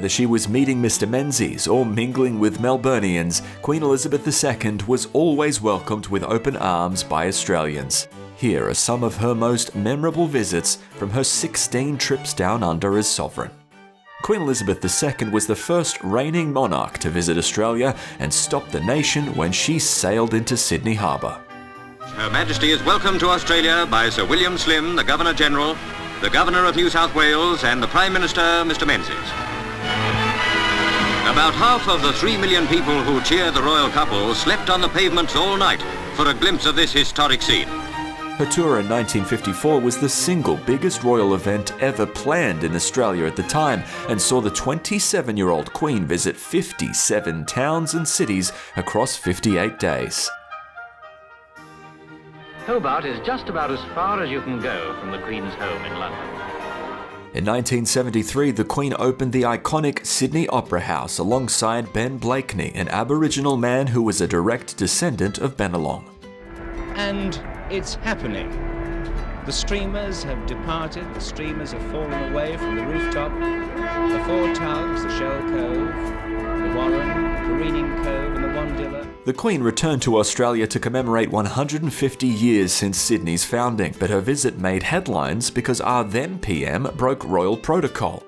Whether she was meeting Mr. Menzies or mingling with Melburnians, Queen Elizabeth II was always welcomed with open arms by Australians. Here are some of her most memorable visits from her 16 trips down under as sovereign. Queen Elizabeth II was the first reigning monarch to visit Australia and stop the nation when she sailed into Sydney Harbour. Her Majesty is welcomed to Australia by Sir William Slim, the Governor-General, the Governor of New South Wales and the Prime Minister, Mr. Menzies. About half of the 3 million people who cheered the royal couple slept on the pavements all night for a glimpse of this historic scene. Her tour in 1954 was the single biggest royal event ever planned in Australia at the time and saw the 27-year-old Queen visit 57 towns and cities across 58 days. Hobart is just about as far as you can go from the Queen's home in London. In 1973, the Queen opened the iconic Sydney Opera House alongside Ben Blakeney, an Aboriginal man who was a direct descendant of Bennelong. And it's happening. The streamers have departed, the streamers have fallen away from the rooftop. The four tugs, the Shell Cove, the Warren, the Careening Cove and the Wandilla. The Queen returned to Australia to commemorate 150 years since Sydney's founding, but her visit made headlines because our then PM broke royal protocol.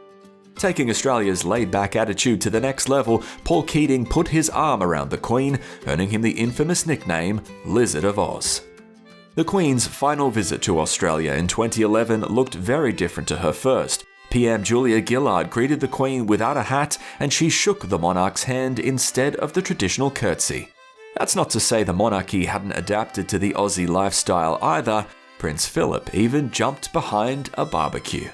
Taking Australia's laid-back attitude to the next level, Paul Keating put his arm around the Queen, earning him the infamous nickname Lizard of Oz. The Queen's final visit to Australia in 2011 looked very different to her first. PM Julia Gillard greeted the Queen without a hat, and she shook the monarch's hand instead of the traditional curtsy. That's not to say the monarchy hadn't adapted to the Aussie lifestyle either. Prince Philip even jumped behind a barbecue.